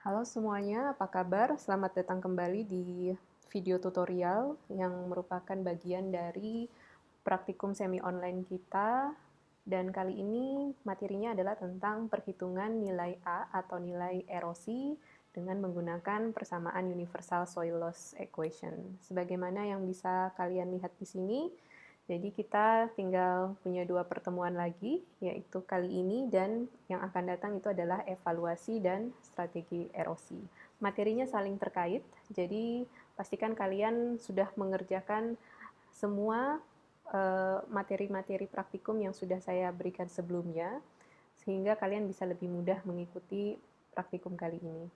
Halo semuanya, apa kabar? Selamat datang kembali di video tutorial yang merupakan bagian dari praktikum semi online kita. Dan kali ini materinya adalah tentang perhitungan nilai A atau nilai erosi dengan menggunakan persamaan Universal Soil Loss Equation. Sebagaimana yang bisa kalian lihat di sini, jadi kita tinggal punya 2 pertemuan lagi, yaitu kali ini dan yang akan datang itu adalah evaluasi dan strategi erosi. Materinya saling terkait, jadi pastikan kalian sudah mengerjakan semua materi-materi praktikum yang sudah saya berikan sebelumnya, sehingga kalian bisa lebih mudah mengikuti praktikum kali ini.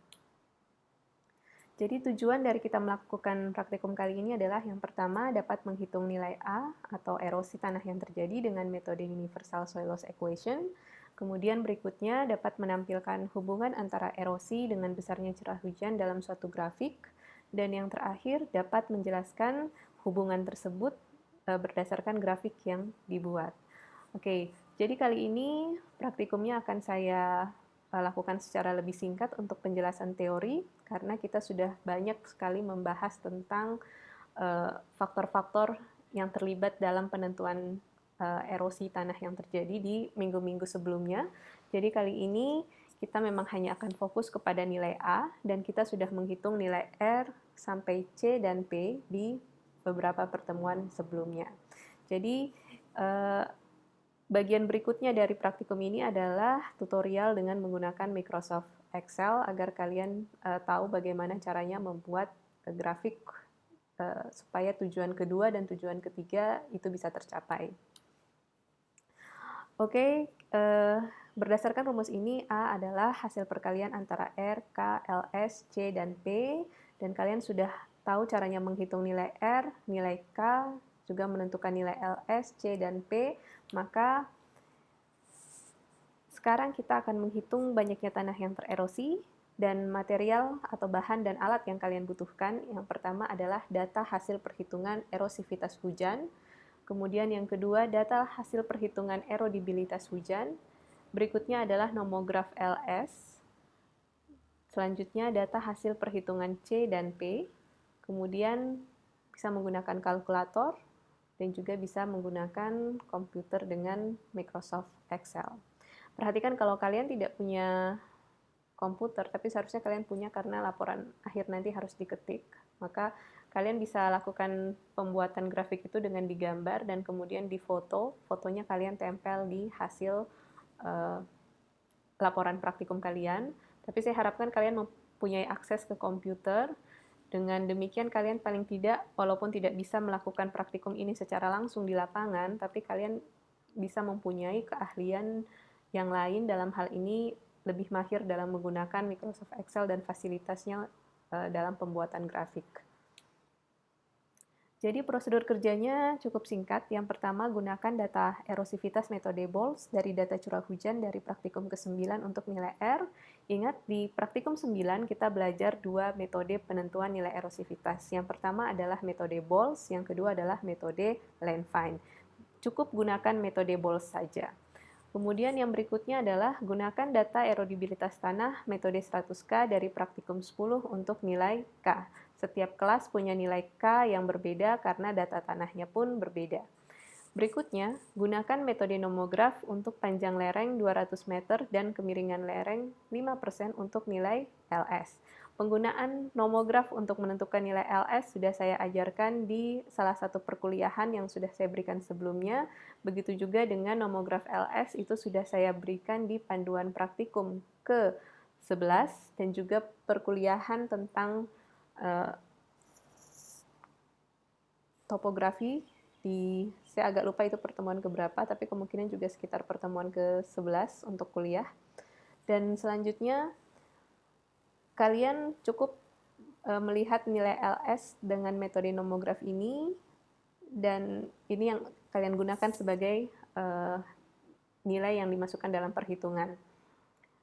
Jadi tujuan dari kita melakukan praktikum kali ini adalah yang pertama dapat menghitung nilai A atau erosi tanah yang terjadi dengan metode Universal Soil Loss Equation. Kemudian berikutnya dapat menampilkan hubungan antara erosi dengan besarnya curah hujan dalam suatu grafik. Dan yang terakhir dapat menjelaskan hubungan tersebut berdasarkan grafik yang dibuat. Oke, jadi kali ini praktikumnya akan saya lakukan secara lebih singkat untuk penjelasan teori, karena kita sudah banyak sekali membahas tentang faktor-faktor yang terlibat dalam penentuan erosi tanah yang terjadi di minggu-minggu sebelumnya. Jadi kali ini kita memang hanya akan fokus kepada nilai A, dan kita sudah menghitung nilai R sampai C dan P di beberapa pertemuan sebelumnya. Jadi bagian berikutnya dari praktikum ini adalah tutorial dengan menggunakan Microsoft Excel agar kalian tahu bagaimana caranya membuat grafik supaya tujuan kedua dan tujuan ketiga itu bisa tercapai. Oke, berdasarkan rumus ini A adalah hasil perkalian antara R, K, LS, C, dan P, dan kalian sudah tahu caranya menghitung nilai R, nilai K, juga menentukan nilai LS, C, dan P, maka sekarang kita akan menghitung banyaknya tanah yang tererosi dan material atau bahan dan alat yang kalian butuhkan. Yang pertama adalah data hasil perhitungan erosivitas hujan. Kemudian yang kedua, data hasil perhitungan erodibilitas hujan. Berikutnya adalah nomograf LS. Selanjutnya data hasil perhitungan C dan P. Kemudian bisa menggunakan kalkulator dan juga bisa menggunakan komputer dengan Microsoft Excel. Perhatikan kalau kalian tidak punya komputer, tapi seharusnya kalian punya karena laporan akhir nanti harus diketik, maka kalian bisa lakukan pembuatan grafik itu dengan digambar dan kemudian difoto, fotonya kalian tempel di hasil laporan praktikum kalian. Tapi saya harapkan kalian mempunyai akses ke komputer. Dengan demikian kalian paling tidak, walaupun tidak bisa melakukan praktikum ini secara langsung di lapangan, tapi kalian bisa mempunyai keahlian yang lain dalam hal ini, lebih mahir dalam menggunakan Microsoft Excel dan fasilitasnya dalam pembuatan grafik. Jadi prosedur kerjanya cukup singkat. Yang pertama, gunakan data erosivitas metode BOLS dari data curah hujan dari praktikum ke-9 untuk nilai R. Ingat, di praktikum 9 kita belajar 2 metode penentuan nilai erosivitas. Yang pertama adalah metode BOLS, yang kedua adalah metode Langevin. Cukup gunakan metode BOLS saja. Kemudian yang berikutnya adalah gunakan data erodibilitas tanah metode 100K dari praktikum 10 untuk nilai K. Setiap kelas punya nilai K yang berbeda karena data tanahnya pun berbeda. Berikutnya, gunakan metode nomograf untuk panjang lereng 200 meter dan kemiringan lereng 5% untuk nilai LS. Penggunaan nomograf untuk menentukan nilai LS sudah saya ajarkan di salah satu perkuliahan yang sudah saya berikan sebelumnya. Begitu juga dengan nomograf LS itu sudah saya berikan di panduan praktikum ke-11 dan juga perkuliahan tentang topografi saya agak lupa itu pertemuan keberapa, tapi kemungkinan juga sekitar pertemuan ke-11 untuk kuliah. Dan selanjutnya kalian cukup melihat nilai LS dengan metode nomograf ini, dan ini yang kalian gunakan sebagai nilai yang dimasukkan dalam perhitungan.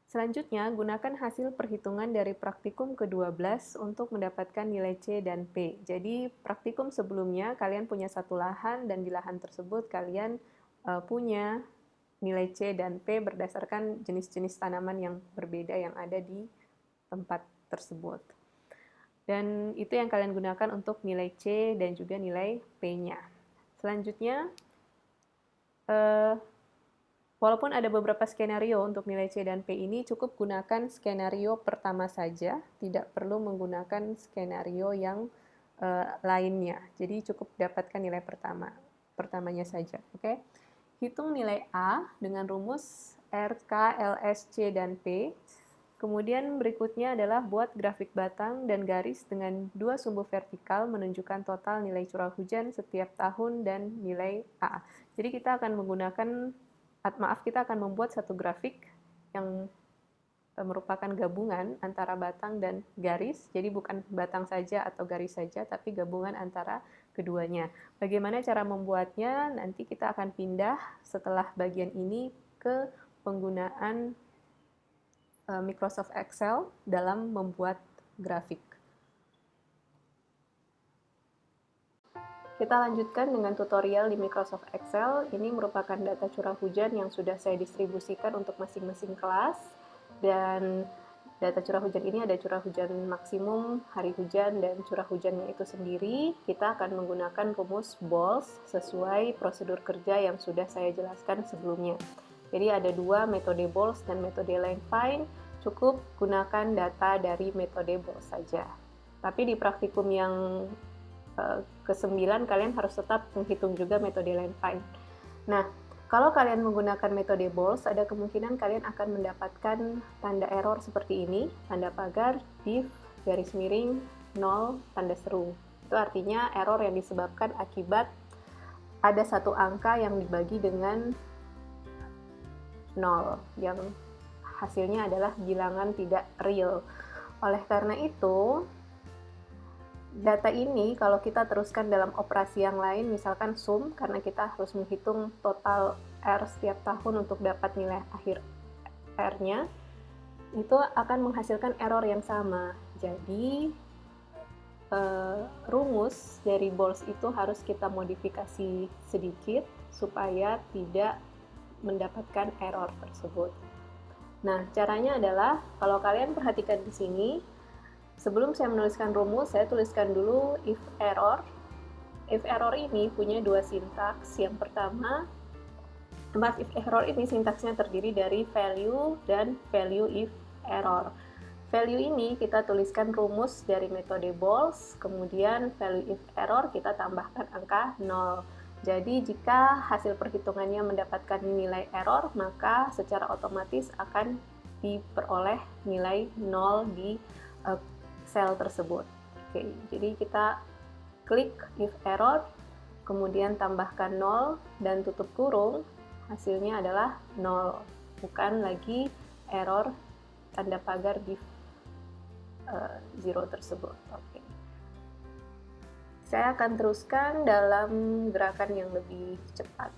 Selanjutnya, gunakan hasil perhitungan dari praktikum ke-12 untuk mendapatkan nilai C dan P. Jadi, praktikum sebelumnya kalian punya satu lahan, dan di lahan tersebut kalian punya nilai C dan P berdasarkan jenis-jenis tanaman yang berbeda yang ada di tempat tersebut. Dan itu yang kalian gunakan untuk nilai C dan juga nilai P-nya. Selanjutnya, walaupun ada beberapa skenario untuk nilai C dan P ini, cukup gunakan skenario pertama saja, tidak perlu menggunakan skenario yang lainnya. Jadi cukup dapatkan nilai pertamanya saja. Oke? Hitung nilai A dengan rumus R, K, L, S, C, dan P. Kemudian berikutnya adalah buat grafik batang dan garis dengan dua sumbu vertikal menunjukkan total nilai curah hujan setiap tahun dan nilai A. Jadi kita akan kita akan membuat satu grafik yang merupakan gabungan antara batang dan garis. Jadi bukan batang saja atau garis saja, tapi gabungan antara keduanya. Bagaimana cara membuatnya? Nanti kita akan pindah setelah bagian ini ke penggunaan Microsoft Excel dalam membuat grafik. Kita lanjutkan dengan tutorial di Microsoft Excel. Ini merupakan data curah hujan yang sudah saya distribusikan untuk masing-masing kelas. Dan data curah hujan ini ada curah hujan maksimum, hari hujan, dan curah hujannya itu sendiri. Kita akan menggunakan rumus BOLS sesuai prosedur kerja yang sudah saya jelaskan sebelumnya. Jadi ada dua metode BOLS dan metode line find, cukup gunakan data dari metode BOLS saja. Tapi di praktikum yang ke-9 kalian harus tetap menghitung juga metode line find. Nah, kalau kalian menggunakan metode BOLS, ada kemungkinan kalian akan mendapatkan tanda error seperti ini, tanda pagar, div, garis miring, 0, tanda seru. Itu artinya error yang disebabkan akibat ada satu angka yang dibagi dengan 0, yang hasilnya adalah bilangan tidak real. Oleh karena itu, data ini kalau kita teruskan dalam operasi yang lain, misalkan sum, karena kita harus menghitung total R setiap tahun untuk dapat nilai akhir R-nya, itu akan menghasilkan error yang sama. Jadi, rumus dari BOLS itu harus kita modifikasi sedikit supaya tidak mendapatkan error tersebut. Nah, caranya adalah, kalau kalian perhatikan di sini, sebelum saya menuliskan rumus, saya tuliskan dulu if error. If error ini punya dua sintaks. Yang pertama, if error ini sintaksnya terdiri dari value dan value if error. Value ini kita tuliskan rumus dari metode BOLS, kemudian value if error kita tambahkan angka 0. Jadi jika hasil perhitungannya mendapatkan nilai error, maka secara otomatis akan diperoleh nilai 0 di sel tersebut. Oke, jadi kita klik if error, kemudian tambahkan 0 dan tutup kurung, hasilnya adalah 0, bukan lagi error tanda pagar div 0 tersebut. Oke. Saya akan teruskan dalam gerakan yang lebih cepat.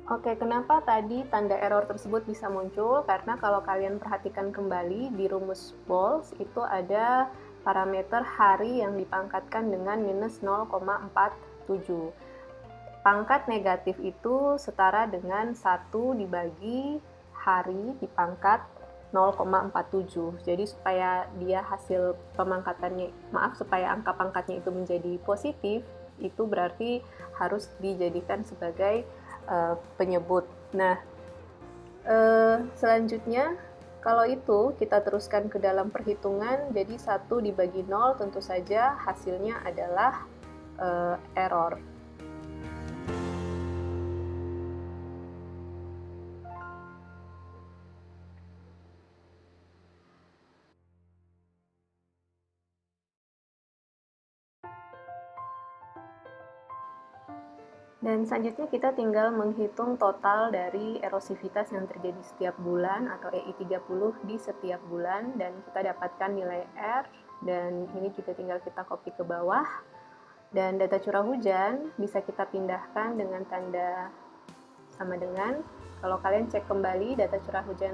Oke, kenapa tadi tanda error tersebut bisa muncul? Karena kalau kalian perhatikan kembali di rumus BOLS itu ada parameter hari yang dipangkatkan dengan minus 0,47. Pangkat negatif itu setara dengan 1 dibagi hari dipangkat 0,47. Jadi supaya dia hasil pemangkatannya, supaya angka pangkatnya itu menjadi positif, itu berarti harus dijadikan sebagai penyebut. Nah, selanjutnya kalau itu kita teruskan ke dalam perhitungan, jadi 1 dibagi 0 tentu saja hasilnya adalah error. Dan selanjutnya kita tinggal menghitung total dari erosivitas yang terjadi setiap bulan atau EI30 di setiap bulan, dan kita dapatkan nilai R, dan ini juga tinggal kita copy ke bawah. Dan data curah hujan bisa kita pindahkan dengan tanda sama dengan, kalau kalian cek kembali data curah hujan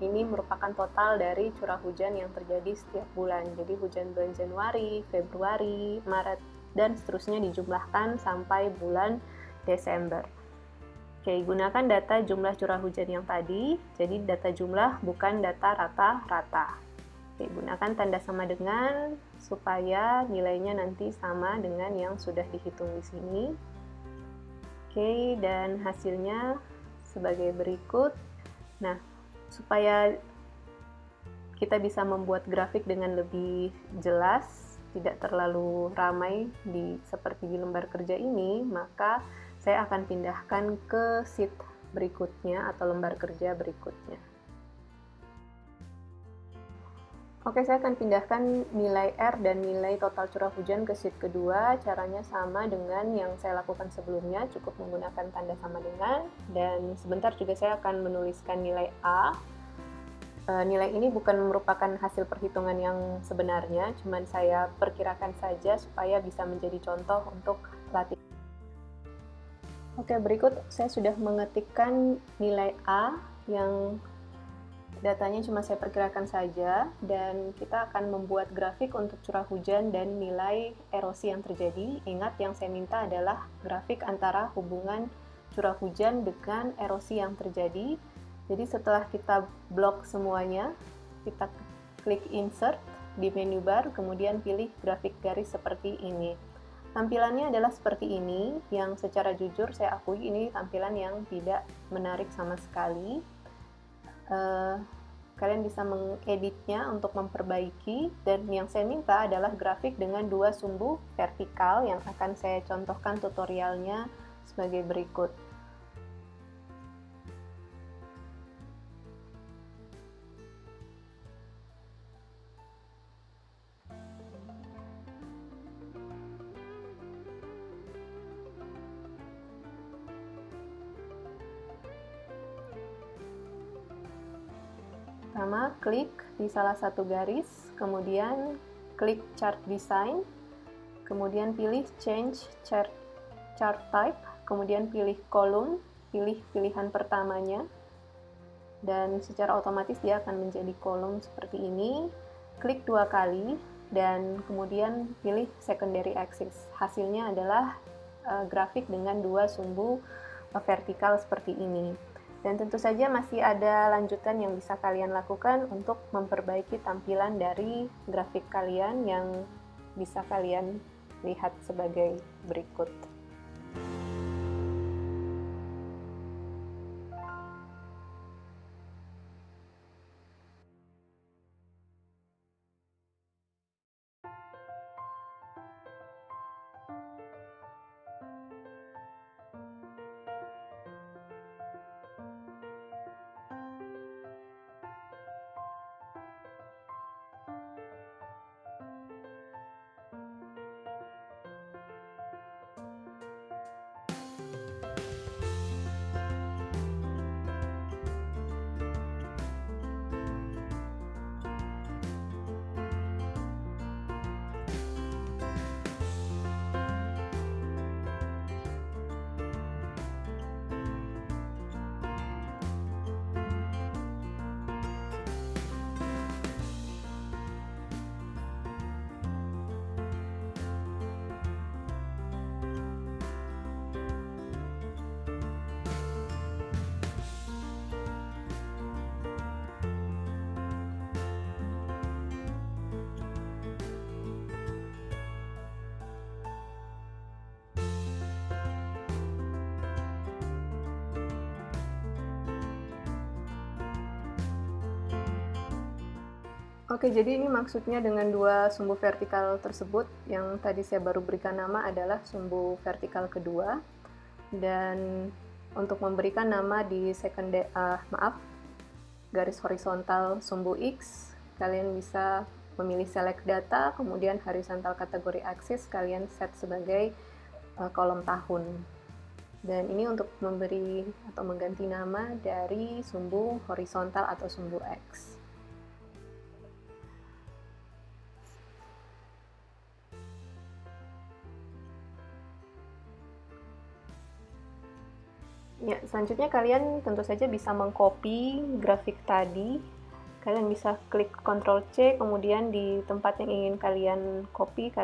ini merupakan total dari curah hujan yang terjadi setiap bulan. Jadi hujan bulan Januari, Februari, Maret, dan seterusnya dijumlahkan sampai bulan Desember. Oke, gunakan data jumlah curah hujan yang tadi, jadi data jumlah bukan data rata-rata. Oke, gunakan tanda sama dengan supaya nilainya nanti sama dengan yang sudah dihitung di sini. Oke, dan hasilnya sebagai berikut. Nah, supaya kita bisa membuat grafik dengan lebih jelas, tidak terlalu ramai seperti di lembar kerja ini, maka saya akan pindahkan ke sheet berikutnya atau lembar kerja berikutnya. Oke, saya akan pindahkan nilai R dan nilai total curah hujan ke sheet kedua. Caranya sama dengan yang saya lakukan sebelumnya, cukup menggunakan tanda sama dengan, dan sebentar juga saya akan menuliskan nilai A. Nilai ini bukan merupakan hasil perhitungan yang sebenarnya, cuman saya perkirakan saja supaya bisa menjadi contoh untuk latihan. Oke, berikut saya sudah mengetikkan nilai A yang datanya cuma saya perkirakan saja, dan kita akan membuat grafik untuk curah hujan dan nilai erosi yang terjadi. Ingat, yang saya minta adalah grafik antara hubungan curah hujan dengan erosi yang terjadi. Jadi setelah kita blok semuanya, kita klik insert di menu bar, kemudian pilih grafik garis seperti ini. Tampilannya adalah seperti ini, yang secara jujur saya akui ini tampilan yang tidak menarik sama sekali. Kalian bisa mengeditnya untuk memperbaiki, dan yang saya minta adalah grafik dengan dua sumbu vertikal yang akan saya contohkan tutorialnya sebagai berikut. Pertama, klik di salah satu garis, kemudian klik Chart Design, kemudian pilih Change Chart Type, kemudian pilih Kolom, pilih pilihan pertamanya, dan secara otomatis dia akan menjadi kolom seperti ini. Klik dua kali, dan kemudian pilih Secondary Axis. Hasilnya adalah grafik dengan dua sumbu vertikal seperti ini. Dan tentu saja masih ada lanjutan yang bisa kalian lakukan untuk memperbaiki tampilan dari grafik kalian yang bisa kalian lihat sebagai berikut. Oke, jadi ini maksudnya dengan dua sumbu vertikal tersebut, yang tadi saya baru berikan nama adalah sumbu vertikal kedua, dan untuk memberikan nama di garis horizontal sumbu X, kalian bisa memilih select data, kemudian horizontal kategori axis kalian set sebagai kolom tahun. Dan ini untuk memberi atau mengganti nama dari sumbu horizontal atau sumbu X. Ya, selanjutnya kalian tentu saja bisa mengcopy grafik tadi. Kalian bisa klik Ctrl C, kemudian di tempat yang ingin kalian copy,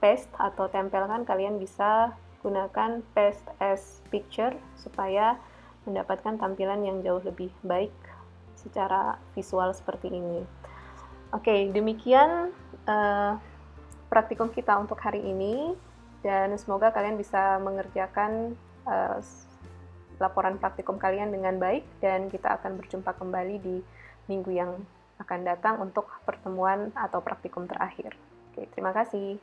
paste atau tempelkan, kalian bisa gunakan paste as picture supaya mendapatkan tampilan yang jauh lebih baik secara visual seperti ini. Oke, demikian praktikum kita untuk hari ini, dan semoga kalian bisa mengerjakan laporan praktikum kalian dengan baik, dan kita akan berjumpa kembali di minggu yang akan datang untuk pertemuan atau praktikum terakhir. Oke, terima kasih.